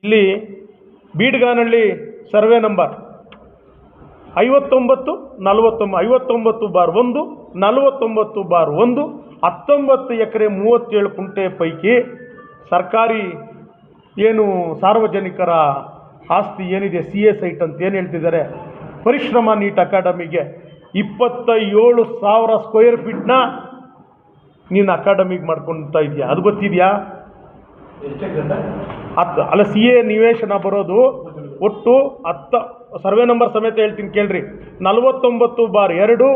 ಇಲ್ಲಿ ಬೀಡ್ಗಾನಹಳ್ಳಿ survey number 59/1 49/1 19 ಎಕರೆ 37 ಕುಂಟೆ ಪೈಕಿ ಸರ್ಕಾರಿ ಏನು ಸಾರ್ವಜನಿಕರ ಆಸ್ತಿ ಏನಿದೆ CA ಸೈಟ್ ಅಂತ ಏನು ಹೇಳ್ತಿದ್ದಾರೆ, ಪರಿಶ್ರಮ ನೀಟ್ ಅಕಾಡೆಮಿಗೆ 27,000 ಸ್ಕ್ವೇರ್ ಫೀಟ್ನ ನೀನು ಅಕಾಡೆಮಿಗೆ ಮಾಡ್ಕೊಳ್ತಾ ಇದೆಯಾ? ಅದು ಗೊತ್ತಿದೆಯಾ? ಅಲ್ಲ, CA ನಿವೇಶನ ಬರೋದು ಒಟ್ಟು 10 ಸರ್ವೆ ನಂಬರ್ ಸಮೇತ ಹೇಳ್ತೀನಿ ಕೇಳ್ರಿ. 49/2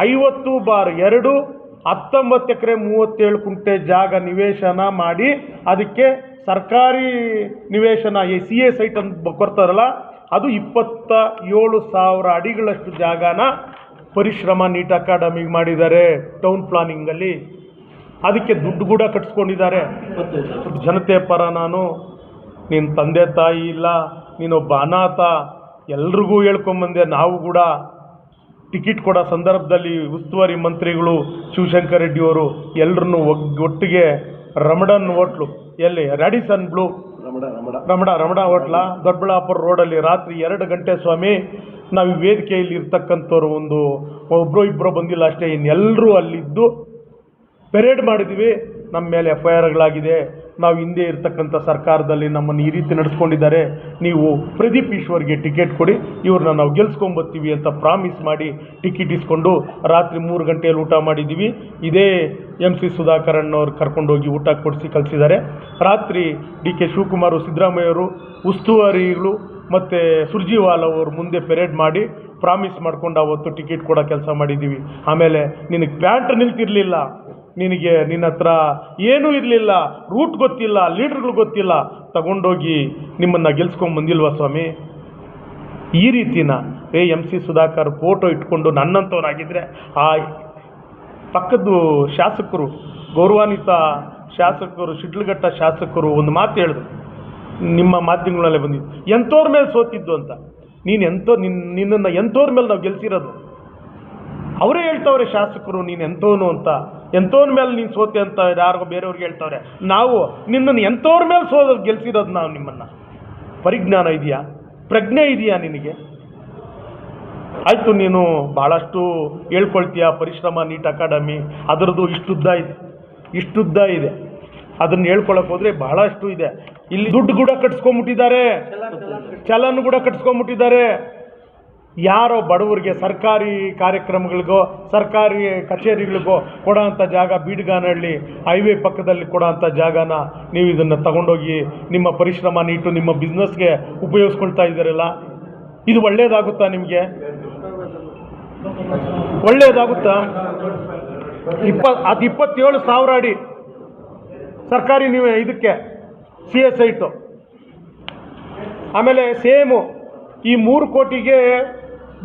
50/2 19 ಎಕರೆ 37 ಕುಂಟೆ ಜಾಗ ನಿವೇಶನ ಮಾಡಿ ಅದಕ್ಕೆ ಸರ್ಕಾರಿ ನಿವೇಶನ CA ಸೈಟ್ ಅಂತ ಕೊಡ್ತಾರಲ್ಲ, ಅದು 27,000 ಅಡಿಗಳಷ್ಟು ಜಾಗನ ಪರಿಶ್ರಮ ನೀಟ್ ಅಕಾಡೆಮಿಗೆ ಮಾಡಿದ್ದಾರೆ ಟೌನ್ ಪ್ಲಾನಿಂಗಲ್ಲಿ. ಅದಕ್ಕೆ ದುಡ್ಡು ಕೂಡ ಕಟ್ಸ್ಕೊಂಡಿದ್ದಾರೆ. ಜನತೆ ಪರ ನಾನು, ನಿನ್ನ ತಂದೆ ತಾಯಿ ಇಲ್ಲ, ನೀನೊಬ್ಬ ಅನಾಥ, ಎಲ್ರಿಗೂ ಹೇಳ್ಕೊಂಬಂದೆ. ನಾವು ಕೂಡ ಟಿಕೆಟ್ ಕೊಡೋ ಸಂದರ್ಭದಲ್ಲಿ ಉಸ್ತುವಾರಿ ಮಂತ್ರಿಗಳು ಶಿವಶಂಕರ್ ರೆಡ್ಡಿಯವರು ಎಲ್ಲರನ್ನೂ ಒಟ್ಟಿಗೆ ರಮಡನ್ ಹೋಟ್ಲು, ಎಲ್ಲಿ ರ್ಯಾಡಿಸನ್ ಬ್ಲೂ ರಮಡ ಹೋಟ್ಲ ದೊಡ್ಡಬಳ್ಳಾಪುರ ರೋಡಲ್ಲಿ ರಾತ್ರಿ 2 ಗಂಟೆ ಸ್ವಾಮಿ, ನಾವು ವೇದಿಕೆಯಲ್ಲಿ ಇರ್ತಕ್ಕಂಥವ್ರು ಒಬ್ಬರು ಇಬ್ಬರು ಬಂದಿಲ್ಲ ಅಷ್ಟೇ, ಇನ್ನೆಲ್ಲರೂ ಅಲ್ಲಿದ್ದು ಪೆರೇಡ್ ಮಾಡಿದ್ವಿ. ನಮ್ಮ ಮೇಲೆ FIRಗಳಾಗಿದೆ, ನಾವು ಹಿಂದೆ ಇರ್ತಕ್ಕಂಥ ಸರ್ಕಾರದಲ್ಲಿ ನಮ್ಮನ್ನು ಈ ರೀತಿ ನಡೆಸ್ಕೊಂಡಿದ್ದಾರೆ, ನೀವು ಪ್ರದೀಪ್ ಈಶ್ವರ್ಗೆ ಟಿಕೆಟ್ ಕೊಡಿ, ಇವ್ರನ್ನ ನಾವು ಗೆಲ್ಸ್ಕೊಂಬರ್ತೀವಿ ಅಂತ ಪ್ರಾಮಿಸ್ ಮಾಡಿ ಟಿಕೆಟ್ ಇಸ್ಕೊಂಡು ರಾತ್ರಿ 3 ಗಂಟೆಯಲ್ಲಿ ಊಟ ಮಾಡಿದ್ದೀವಿ. ಇದೇ MC ಸುಧಾಕರಣ್ಣವ್ರು ಕರ್ಕೊಂಡೋಗಿ ಊಟ ಕೊಡಿಸಿ ಕಳಿಸಿದ್ದಾರೆ. ರಾತ್ರಿ DK ಶಿವಕುಮಾರ್, ಸಿದ್ದರಾಮಯ್ಯವರು, ಉಸ್ತುವಾರಿಗಳು ಮತ್ತು ಸುರ್ಜಿವಾಲ ಅವರು ಮುಂದೆ ಪೆರೇಡ್ ಮಾಡಿ ಪ್ರಾಮಿಸ್ ಮಾಡ್ಕೊಂಡು ಅವತ್ತು ಟಿಕೆಟ್ ಕೊಡೋ ಕೆಲಸ ಮಾಡಿದ್ದೀವಿ. ಆಮೇಲೆ ನಿನಗೆ ಪ್ಯಾಂಟ್ ನಿಲ್ತಿರಲಿಲ್ಲ, ನಿನ್ನ ಹತ್ರ ಏನೂ ಇರಲಿಲ್ಲ, ರೂಟ್ ಗೊತ್ತಿಲ್ಲ, ಲೀಡರ್ಗಳು ಗೊತ್ತಿಲ್ಲ, ತಗೊಂಡೋಗಿ ನಿಮ್ಮನ್ನು ಗೆಲ್ಸ್ಕೊಂಡು ಬಂದಿಲ್ವಾ ಸ್ವಾಮಿ? ಈ ರೀತಿನ MC ಸುಧಾಕರ್ ಫೋಟೋ ಇಟ್ಕೊಂಡು ನನ್ನಂಥವರಾಗಿದ್ದರೆ ಆ ಪಕ್ಕದ್ದು ಶಾಸಕರು, ಗೌರವಾನ್ವಿತ ಶಾಸಕರು, ಶಿಡ್ಲಘಟ್ಟ ಶಾಸಕರು ಒಂದು ಮಾತು ಹೇಳಿದ್ರು, ನಿಮ್ಮ ಮಾಧ್ಯಮಗಳಲ್ಲೇ ಬಂದಿದ್ದು, ಎಂಥವ್ರ ಮೇಲೆ ಸೋತಿದ್ದು ಅಂತ. ನಿನ್ನನ್ನು ಎಂಥವ್ರ ಮೇಲೆ ನಾವು ಗೆಲ್ಸಿರೋದು? ಅವರೇ ಹೇಳ್ತವ್ರೆ ಶಾಸಕರು, ನೀನು ಎಂಥವನು ಅಂತ, ಎಂಥವ್ರ ಮೇಲೆ ನೀನು ಸೋತೆ ಅಂತ ಯಾರಿಗೋ ಬೇರೆಯವ್ರಿಗೆ ಹೇಳ್ತವ್ರೆ. ನಾವು ನಿನ್ನನ್ನು ಎಂಥವ್ರ ಮೇಲೆ ಗೆಲ್ಸಿರೋದು ನಾವು ನಿಮ್ಮನ್ನು. ಪರಿಜ್ಞಾನ ಇದೆಯಾ? ಪ್ರಜ್ಞೆ ಇದೆಯಾ ನಿನಗೆ? ಆಯಿತು, ನೀನು ಭಾಳಷ್ಟು ಹೇಳ್ಕೊಳ್ತೀಯ, ಪರಿಶ್ರಮ ನೀಟ್ ಅಕಾಡೆಮಿ ಅದರದ್ದು ಇಷ್ಟುದ್ದ ಇದೆ, ಅದನ್ನು ಹೇಳ್ಕೊಳಕ್ಕೆ ಹೋದರೆ ಬಹಳಷ್ಟು ಇದೆ. ಇಲ್ಲಿ ದುಡ್ಡು ಕೂಡ ಕಟ್ಸ್ಕೊಂಬಿಟ್ಟಿದ್ದಾರೆ, ಚಲನ್ ಕೂಡ ಕಟ್ಸ್ಕೊಂಬಿಟ್ಟಿದ್ದಾರೆ. ಯಾರೋ ಬಡವರಿಗೆ ಸರ್ಕಾರಿ ಕಾರ್ಯಕ್ರಮಗಳಿಗೋ ಸರ್ಕಾರಿ ಕಚೇರಿಗಳಿಗೋ ಕೊಡೋ ಅಂಥ ಜಾಗ, ಬೀಡ್ಗಾನಹಳ್ಳಿ ಹೈವೇ ಪಕ್ಕದಲ್ಲಿ ಕೊಡೋ ಅಂಥ ಜಾಗನ ನೀವು ಇದನ್ನು ತಗೊಂಡೋಗಿ ನಿಮ್ಮ ಪರಿಶ್ರಮ ನೀಟು ನಿಮ್ಮ ಬಿಸ್ನೆಸ್ಗೆ ಉಪಯೋಗಿಸ್ಕೊಳ್ತಾ ಇದ್ದೀರಲ್ಲ, ಇದು ಒಳ್ಳೆಯದಾಗುತ್ತಾ ನಿಮಗೆ? ಒಳ್ಳೆಯದಾಗುತ್ತಾ? 27,000 ಅಡಿ ಸರ್ಕಾರಿ ನೀವು ಇದಕ್ಕೆ CA ಸೈಟು. ಆಮೇಲೆ ಸೇಮು ಈ 3 ಕೋಟಿಗೆ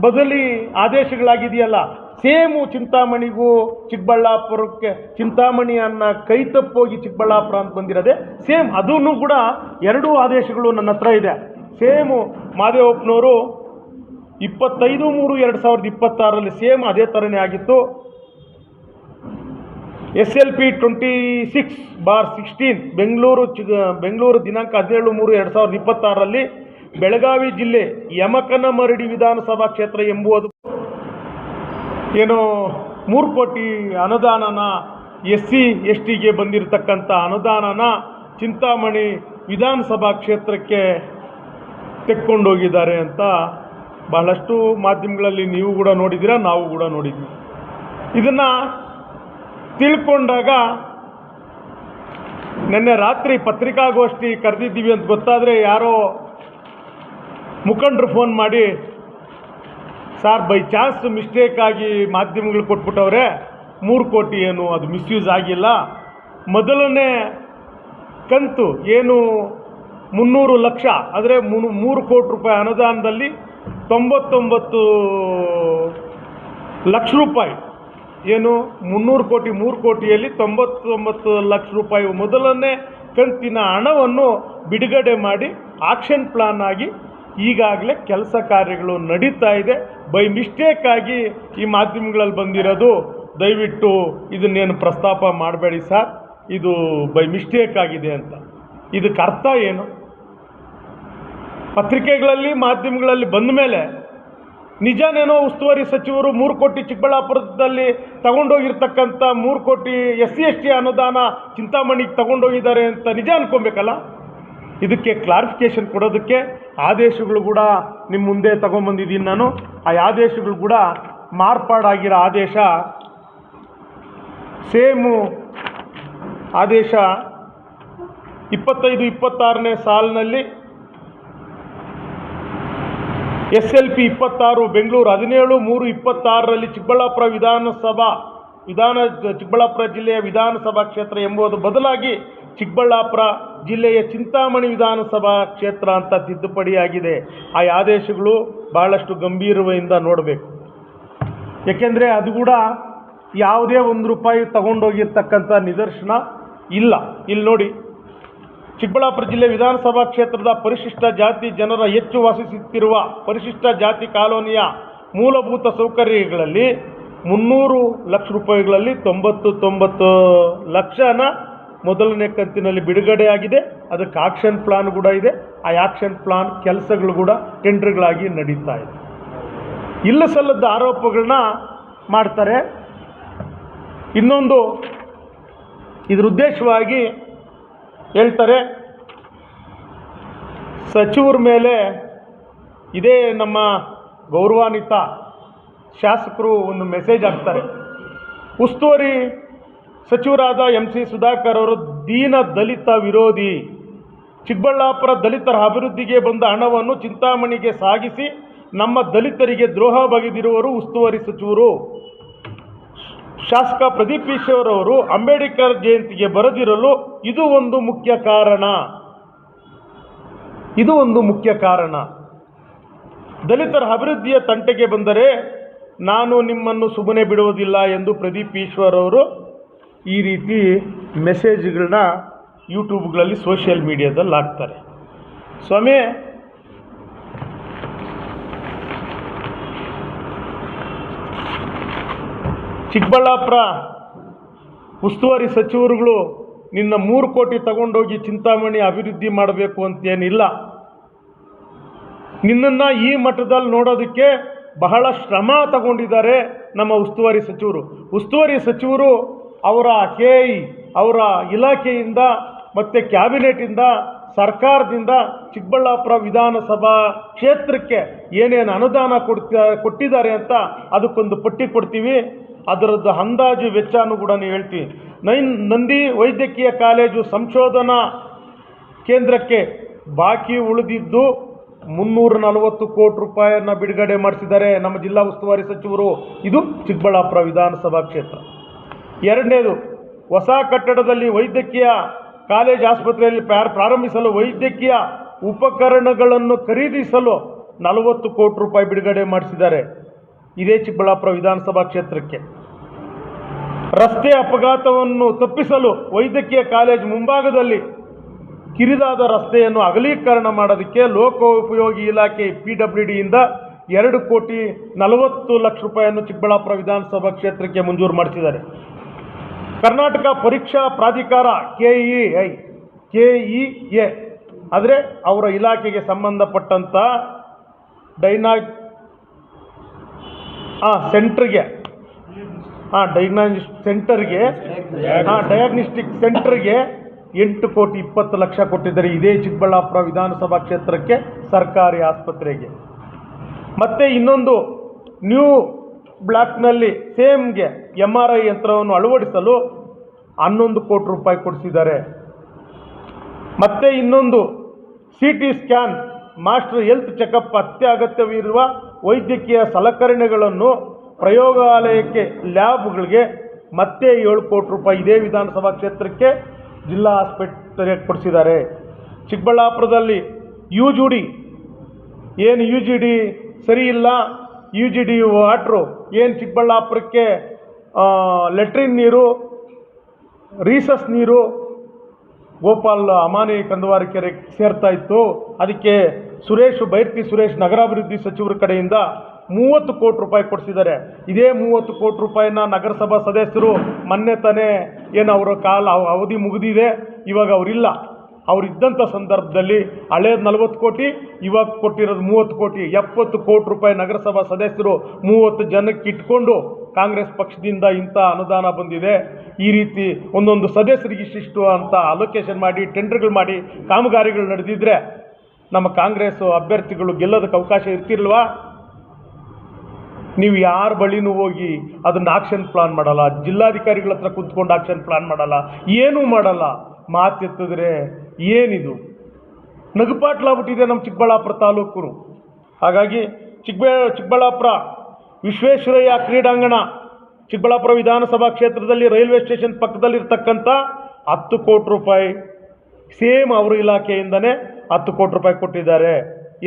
ಬದಲಿ ಆದೇಶಗಳಾಗಿದೆಯಲ್ಲ, ಸೇಮು ಚಿಂತಾಮಣಿಗೂ ಚಿಕ್ಕಬಳ್ಳಾಪುರಕ್ಕೆ, ಚಿಂತಾಮಣಿ ಅನ್ನೋ ಕೈ ತಪ್ಪೋಗಿ ಚಿಕ್ಕಬಳ್ಳಾಪುರ ಅಂತ ಬಂದಿರೋದೆ ಸೇಮ್. ಅದೂ ಕೂಡ 2 ಆದೇಶಗಳು ನನ್ನ ಹತ್ರ ಇದೆ. ಸೇಮು ಮಾದೇವಪ್ಪನವರು 25/3/2026 ಸೇಮ್ ಅದೇ ಥರನೇ ಆಗಿತ್ತು. SLP 26/16 ಬೆಂಗಳೂರು ದಿನಾಂಕ 17/3/2026 ಬೆಳಗಾವಿ ಜಿಲ್ಲೆ ಯಮಕನಮರಡಿ ವಿಧಾನಸಭಾ ಕ್ಷೇತ್ರ ಎಂಬುದು ಏನೋ 3 ಕೋಟಿ ಅನುದಾನನ SC STಗೆ ಬಂದಿರತಕ್ಕಂಥ ಅನುದಾನನ ಚಿಂತಾಮಣಿ ವಿಧಾನಸಭಾ ಕ್ಷೇತ್ರಕ್ಕೆ ತೆಕ್ಕೊಂಡೋಗಿದ್ದಾರೆ ಅಂತ ಬಹಳಷ್ಟು ಮಾಧ್ಯಮಗಳಲ್ಲಿ ನೀವು ಕೂಡ ನೋಡಿದ್ದೀರಾ, ನಾವು ಕೂಡ ನೋಡಿದ್ವಿ. ಇದನ್ನು ತಿಳ್ಕೊಂಡಾಗ ನಿನ್ನೆ ರಾತ್ರಿ ಪತ್ರಿಕಾಗೋಷ್ಠಿ ಕರೆದಿದ್ದೀವಿ ಅಂತ ಗೊತ್ತಾದರೆ ಯಾರೋ ಮುಖಂಡರು ಫೋನ್ ಮಾಡಿ, ಸಾರ್ ಬೈ ಚಾನ್ಸ್ ಮಿಸ್ಟೇಕ್ ಆಗಿ ಮಾಧ್ಯಮಗಳು ಕೊಟ್ಬಿಟ್ಟವ್ರೆ, 3 ಕೋಟಿ ಏನು ಅದು ಮಿಸ್ಯೂಸ್ ಆಗಿಲ್ಲ, ಮೊದಲನೇ ಕಂತು ಏನು 300 ಲಕ್ಷ ಆದರೆ 3 ಕೋಟಿ ರೂಪಾಯಿ ಅನುದಾನದಲ್ಲಿ 99 ಲಕ್ಷ ರೂಪಾಯಿ ಏನು 300 ಕೋಟಿಯಲ್ಲಿ 99 ಲಕ್ಷ ರೂಪಾಯಿ ಮೊದಲನೇ ಕಂತಿನ ಹಣವನ್ನು ಬಿಡುಗಡೆ ಮಾಡಿ ಆಕ್ಷನ್ ಪ್ಲಾನ್ ಆಗಿ ಈಗಾಗಲೇ ಕೆಲಸ ಕಾರ್ಯಗಳು ನಡೀತಾ ಇದೆ. ಬೈ ಮಿಸ್ಟೇಕ್ ಆಗಿ ಈ ಮಾಧ್ಯಮಗಳಲ್ಲಿ ಬಂದಿರೋದು, ದಯವಿಟ್ಟು ಇದನ್ನೇನು ಪ್ರಸ್ತಾಪ ಮಾಡಬೇಡಿ ಸರ್, ಇದು ಬೈ ಮಿಸ್ಟೇಕ್ ಆಗಿದೆ ಅಂತ. ಇದಕ್ಕೆ ಅರ್ಥ ಏನು? ಪತ್ರಿಕೆಗಳಲ್ಲಿ ಮಾಧ್ಯಮಗಳಲ್ಲಿ ಬಂದ ಮೇಲೆ ನಿಜನೇನೋ ಉಸ್ತುವಾರಿ ಸಚಿವರು 3 ಕೋಟಿ ಚಿಕ್ಕಬಳ್ಳಾಪುರದಲ್ಲಿ ತಗೊಂಡೋಗಿರ್ತಕ್ಕಂಥ 3 ಕೋಟಿ SC/ST ಅನುದಾನ ಚಿಂತಾಮಣಿಗೆ ತಗೊಂಡೋಗಿದ್ದಾರೆ ಅಂತ ನಿಜ ಅನ್ಕೊಬೇಕಲ್ಲ. ಇದಕ್ಕೆ ಕ್ಲಾರಿಫಿಕೇಷನ್ ಕೊಡೋದಕ್ಕೆ ಆದೇಶಗಳು ಕೂಡ ನಿಮ್ಮ ಮುಂದೆ ತಗೊಂಬಂದಿದ್ದೀನಿ ನಾನು. ಆ ಆದೇಶಗಳು ಕೂಡ ಮಾರ್ಪಾಡಾಗಿರೋ ಆದೇಶ, ಸೇಮು ಆದೇಶ 25-26ನೇ ಸಾಲಿನಲ್ಲಿ SLP 26 ಬೆಂಗಳೂರು 17/3/26ರಲ್ಲಿ ಚಿಕ್ಕಬಳ್ಳಾಪುರ ಚಿಕ್ಕಬಳ್ಳಾಪುರ ಜಿಲ್ಲೆಯ ವಿಧಾನಸಭಾ ಕ್ಷೇತ್ರ ಎಂಬುದು ಬದಲಾಗಿ ಚಿಕ್ಕಬಳ್ಳಾಪುರ ಜಿಲ್ಲೆಯ ಚಿಂತಾಮಣಿ ವಿಧಾನಸಭಾ ಕ್ಷೇತ್ರ ಅಂತ ತಿದ್ದುಪಡಿಯಾಗಿದೆ. ಆ ಆದೇಶಗಳು ಭಾಳಷ್ಟು ಗಂಭೀರತೆಯಿಂದ ನೋಡಬೇಕು. ಏಕೆಂದರೆ ಅದು ಕೂಡ ಯಾವುದೇ ₹1 ತಗೊಂಡೋಗಿರ್ತಕ್ಕಂಥ ನಿದರ್ಶನ ಇಲ್ಲ. ಇಲ್ಲಿ ನೋಡಿ, ಚಿಕ್ಕಬಳ್ಳಾಪುರ ಜಿಲ್ಲೆ ವಿಧಾನಸಭಾ ಕ್ಷೇತ್ರದ ಪರಿಶಿಷ್ಟ ಜಾತಿ ಜನರ ಹೆಚ್ಚು ವಾಸಿಸುತ್ತಿರುವ ಪರಿಶಿಷ್ಟ ಜಾತಿ ಕಾಲೋನಿಯ ಮೂಲಭೂತ ಸೌಕರ್ಯಗಳಲ್ಲಿ 300 ಲಕ್ಷ ರೂಪಾಯಿಗಳಲ್ಲಿ 99 ಲಕ್ಷನ ಮೊದಲನೇ ಕಂತಿನಲ್ಲಿ ಬಿಡುಗಡೆಯಾಗಿದೆ. ಅದಕ್ಕೆ ಆಕ್ಷನ್ ಪ್ಲಾನ್ ಕೂಡ ಇದೆ. ಆ ಆಕ್ಷನ್ ಪ್ಲಾನ್ ಕೆಲಸಗಳು ಕೂಡ ಟೆಂಡರ್ಗಳಾಗಿ ನಡೀತಾ ಇದೆ. ಇಲ್ಲ ಸಲ್ಲದ ಆರೋಪಗಳನ್ನ ಮಾಡ್ತಾರೆ. ಇನ್ನೊಂದು ಇದ್ರ ಉದ್ದೇಶವಾಗಿ ಹೇಳ್ತಾರೆ, ಸಚಿವರ ಮೇಲೆ ಇದೇ ನಮ್ಮ ಗೌರವಾನ್ವಿತ ಶಾಸಕರು ಒಂದು ಮೆಸೇಜ್ ಹಾಕ್ತಾರೆ. ಉಸ್ತುವಾರಿ ಸಚಿವರಾದ MC ಸುಧಾಕರ್ ಅವರು ದೀನ ದಲಿತ ವಿರೋಧಿ, ಚಿಕ್ಕಬಳ್ಳಾಪುರ ದಲಿತರ ಅಭಿವೃದ್ಧಿಗೆ ಬಂದ ಹಣವನ್ನು ಚಿಂತಾಮಣಿಗೆ ಸಾಗಿಸಿ ನಮ್ಮ ದಲಿತರಿಗೆ ದ್ರೋಹ ಬಗೆದಿರುವರು ಉಸ್ತುವಾರಿ ಸಚಿವರು. ಶಾಸಕ ಪ್ರದೀಪ್ ಈಶ್ವರ್ ಅವರು ಅಂಬೇಡ್ಕರ್ ಜಯಂತಿಗೆ ಬರದಿರಲು ಇದು ಒಂದು ಮುಖ್ಯ ಕಾರಣ. ದಲಿತರ ಅಭಿವೃದ್ಧಿಯ ತಂಟೆಗೆ ಬಂದರೆ ನಾನು ನಿಮ್ಮನ್ನು ಸುಮ್ಮನೆ ಬಿಡುವುದಿಲ್ಲ ಎಂದು ಪ್ರದೀಪ್ ಈಶ್ವರ್ ಅವರು ಈ ರೀತಿ ಮೆಸೇಜ್ಗಳನ್ನ ಯೂಟ್ಯೂಬ್ಗಳಲ್ಲಿ ಸೋಷಿಯಲ್ ಮೀಡಿಯಾದಲ್ಲಿ ಹಾಕ್ತಾರೆ. ಸ್ವಾಮಿ, ಚಿಕ್ಕಬಳ್ಳಾಪುರ ಉಸ್ತುವಾರಿ ಸಚಿವರುಗಳು ನಿನ್ನ 3 ಕೋಟಿ ತಗೊಂಡೋಗಿ ಚಿಂತಾಮಣಿ ಅಭಿವೃದ್ಧಿ ಮಾಡಬೇಕು ಅಂತೇನಿಲ್ಲ. ನಿನ್ನನ್ನು ಈ ಮಟ್ಟದಲ್ಲಿ ನೋಡೋದಕ್ಕೆ ಬಹಳ ಶ್ರಮ ತಗೊಂಡಿದ್ದಾರೆ ನಮ್ಮ ಉಸ್ತುವಾರಿ ಸಚಿವರು. ಅವರ KI ಅವರ ಇಲಾಖೆಯಿಂದ ಮತ್ತು ಕ್ಯಾಬಿನೆಟಿಂದ ಸರ್ಕಾರದಿಂದ ಚಿಕ್ಕಬಳ್ಳಾಪುರ ವಿಧಾನಸಭಾ ಕ್ಷೇತ್ರಕ್ಕೆ ಏನೇನು ಅನುದಾನ ಕೊಟ್ಟಿದ್ದಾರೆ ಅಂತ ಅದಕ್ಕೊಂದು ಪಟ್ಟಿ ಕೊಡ್ತೀವಿ. ಅದರದ್ದು ಅಂದಾಜು ವೆಚ್ಚನೂ ಕೂಡ ಹೇಳ್ತೀವಿ. ನಂದಿ ವೈದ್ಯಕೀಯ ಕಾಲೇಜು ಸಂಶೋಧನಾ ಕೇಂದ್ರಕ್ಕೆ ಬಾಕಿ ಉಳಿದಿದ್ದು 340 ಕೋಟಿ ರೂಪಾಯಿಯನ್ನು ಬಿಡುಗಡೆ ಮಾಡಿಸಿದ್ದಾರೆ ನಮ್ಮ ಜಿಲ್ಲಾ ಉಸ್ತುವಾರಿ ಸಚಿವರು. ಇದು ಚಿಕ್ಕಬಳ್ಳಾಪುರ ವಿಧಾನಸಭಾ ಕ್ಷೇತ್ರ. ಎರಡನೇದು, ಹೊಸ ಕಟ್ಟಡದಲ್ಲಿ ವೈದ್ಯಕೀಯ ಕಾಲೇಜ್ ಆಸ್ಪತ್ರೆಯಲ್ಲಿ ಪ್ರಾರಂಭಿಸಲು ವೈದ್ಯಕೀಯ ಉಪಕರಣಗಳನ್ನು ಖರೀದಿಸಲು 40 ಕೋಟಿ ರೂಪಾಯಿ ಬಿಡುಗಡೆ ಮಾಡಿಸಿದ್ದಾರೆ. ಇದೇ ಚಿಕ್ಕಬಳ್ಳಾಪುರ ವಿಧಾನಸಭಾ ಕ್ಷೇತ್ರಕ್ಕೆ. ರಸ್ತೆ ಅಪಘಾತವನ್ನು ತಪ್ಪಿಸಲು ವೈದ್ಯಕೀಯ ಕಾಲೇಜ್ ಮುಂಭಾಗದಲ್ಲಿ ಕಿರಿದಾದ ರಸ್ತೆಯನ್ನು ಅಗಲೀಕರಣ ಮಾಡೋದಕ್ಕೆ ಲೋಕೋಪಯೋಗಿ ಇಲಾಖೆ PWDಯಿಂದ 2,40 ಲಕ್ಷ ರೂಪಾಯಿಯನ್ನು ಚಿಕ್ಕಬಳ್ಳಾಪುರ ವಿಧಾನಸಭಾ ಕ್ಷೇತ್ರಕ್ಕೆ ಮಂಜೂರು ಮಾಡಿಸಿದ್ದಾರೆ. ಕರ್ನಾಟಕ ಪರೀಕ್ಷಾ ಪ್ರಾಧಿಕಾರ KEA ಆದರೆ ಅವರ ಇಲಾಖೆಗೆ ಸಂಬಂಧಪಟ್ಟಂಥ ಡಯಾಗ್ನಿಸ್ಟಿಕ್ ಸೆಂಟರ್ಗೆ 8,20 ಲಕ್ಷ ಕೊಟ್ಟಿದ್ದಾರೆ. ಇದೇ ಚಿಕ್ಕಬಳ್ಳಾಪುರ ವಿಧಾನಸಭಾ ಕ್ಷೇತ್ರಕ್ಕೆ ಸರ್ಕಾರಿ ಆಸ್ಪತ್ರೆಗೆ. ಮತ್ತು ಇನ್ನೊಂದು ನ್ಯೂ ಬ್ಲಾಕ್ನಲ್ಲಿ ಸೇಮ್ಗೆ MRI ಯಂತ್ರವನ್ನು ಅಳವಡಿಸಲು 11 ಕೋಟಿ ರೂಪಾಯಿ ಕೊಡಿಸಿದ್ದಾರೆ. ಮತ್ತು ಇನ್ನೊಂದು CT scan, master health checkup ಅತ್ಯಗತ್ಯವಿರುವ ವೈದ್ಯಕೀಯ ಸಲಕರಣೆಗಳನ್ನು ಪ್ರಯೋಗಾಲಯಕ್ಕೆ ಲ್ಯಾಬ್ಗಳಿಗೆ ಮತ್ತೆ 7 ಕೋಟಿ ರೂಪಾಯಿ ಇದೇ ವಿಧಾನಸಭಾ ಕ್ಷೇತ್ರಕ್ಕೆ ಜಿಲ್ಲಾ ಆಸ್ಪತ್ರೆಗೆ ಕೊಡಿಸಿದ್ದಾರೆ. ಚಿಕ್ಕಬಳ್ಳಾಪುರದಲ್ಲಿ UGD ಸರಿ ಇಲ್ಲ, UGD ವಾಟ್ರು ಏನು ಚಿಕ್ಕಬಳ್ಳಾಪುರಕ್ಕೆ ಲೆಟ್ರಿನ್ ನೀರು, ರೀಸಸ್ ನೀರು ಗೋಪಾಲ್ ಅಮಾನಿ ಕಂದವಾರ ಕೆರೆಗೆ ಸೇರ್ತಾ ಇತ್ತು. ಅದಕ್ಕೆ ಬೈರ್ತಿ ಸುರೇಶ್ ನಗರಾಭಿವೃದ್ಧಿ ಸಚಿವರ ಕಡೆಯಿಂದ 30 ಕೋಟಿ ರೂಪಾಯಿ ಕೊಡಿಸಿದ್ದಾರೆ. ಇದೇ 30 ಕೋಟಿ ರೂಪಾಯಿನ ನಗರಸಭಾ ಸದಸ್ಯರು ಮೊನ್ನೆ ತಾನೇ ಏನು ಅವರ ಅವಧಿ ಮುಗಿದಿದೆ, ಇವಾಗ ಅವರಿಲ್ಲ, ಅವರಿದ್ದಂಥ ಸಂದರ್ಭದಲ್ಲಿ ಹಳೇದು 40 ಕೋಟಿ, ಇವಾಗ ಕೊಟ್ಟಿರೋದು 30 ಕೋಟಿ, 70 ಕೋಟಿ ರೂಪಾಯಿ ನಗರಸಭಾ ಸದಸ್ಯರು 30 ಜನಕ್ಕೆ ಇಟ್ಕೊಂಡು ಕಾಂಗ್ರೆಸ್ ಪಕ್ಷದಿಂದ ಇಂಥ ಅನುದಾನ ಬಂದಿದೆ. ಈ ರೀತಿ ಒಂದೊಂದು ಸದಸ್ಯರಿಗೆ ಇಷ್ಟಿಷ್ಟು ಅಂತ ಅಲೋಕೇಶನ್ ಮಾಡಿ ಟೆಂಡರ್ಗಳು ಮಾಡಿ ಕಾಮಗಾರಿಗಳು ನಡೆದಿದ್ರೆ ನಮ್ಮ ಕಾಂಗ್ರೆಸ್ ಅಭ್ಯರ್ಥಿಗಳು ಗೆಲ್ಲೋದಕ್ಕೆ ಅವಕಾಶ ಇರ್ತಿರ್ಲ್ವಾ? ನೀವು ಯಾರ ಬಳಿನೂ ಹೋಗಿ ಅದನ್ನು ಆಕ್ಷನ್ ಪ್ಲಾನ್ ಮಾಡಲ್ಲ, ಜಿಲ್ಲಾಧಿಕಾರಿಗಳ ಹತ್ರ ಕೂತ್ಕೊಂಡು ಆಕ್ಷನ್ ಪ್ಲಾನ್ ಮಾಡಲ್ಲ, ಏನೂ ಮಾಡಲ್ಲ. ಮಾತೆತ್ತಿದ್ರೆ ಏನಿದು ನಗುಪಾಟ್ಲಾಗ್ಬಿಟ್ಟಿದೆ ನಮ್ಮ ಚಿಕ್ಕಬಳ್ಳಾಪುರ ತಾಲೂಕು. ಹಾಗಾಗಿ ಚಿಕ್ಕಬಳ್ಳಾಪುರ ವಿಶ್ವೇಶ್ವರಯ್ಯ ಕ್ರೀಡಾಂಗಣ, ಚಿಕ್ಕಬಳ್ಳಾಪುರ ವಿಧಾನಸಭಾ ಕ್ಷೇತ್ರದಲ್ಲಿ ರೈಲ್ವೆ ಸ್ಟೇಷನ್ ಪಕ್ಕದಲ್ಲಿರ್ತಕ್ಕಂಥ 10 ಕೋಟಿ ರೂಪಾಯಿ ಸೇಮ್ ಅವರ ಇಲಾಖೆಯಿಂದನೇ 10 ಕೋಟಿ ರೂಪಾಯಿ ಕೊಟ್ಟಿದ್ದಾರೆ.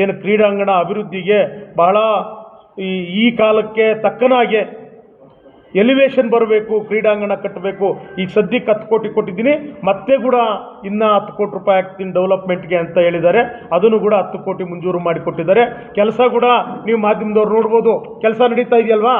ಏನು ಕ್ರೀಡಾಂಗಣ ಅಭಿವೃದ್ಧಿಗೆ ಬಹಳ ಈ ಕಾಲಕ್ಕೆ ತಕ್ಕನಾಗೆ ಎಲಿವೇಶನ್ ಬರಬೇಕು, ಕ್ರೀಡಾಂಗಣ ಕಟ್ಟಬೇಕು. ಈಗ ಸದ್ಯಕ್ಕೆ 10 ಕೋಟಿ ಕೊಟ್ಟಿದ್ದೀನಿ, ಮತ್ತೆ ಕೂಡ ಇನ್ನೂ 10 ಕೋಟಿ ರೂಪಾಯಿ ಹಾಕ್ತೀನಿ ಡೆವಲಪ್ಮೆಂಟ್ಗೆ ಅಂತ ಹೇಳಿದ್ದಾರೆ. ಅದನ್ನು ಕೂಡ 10 ಕೋಟಿ ಮಂಜೂರು ಮಾಡಿಕೊಟ್ಟಿದ್ದಾರೆ. ಕೆಲಸ ಕೂಡ ನೀವು ಮಾಧ್ಯಮದವ್ರು ನೋಡ್ಬೋದು, ಕೆಲಸ ನಡೀತಾ ಇದೆಯಲ್ವಾ.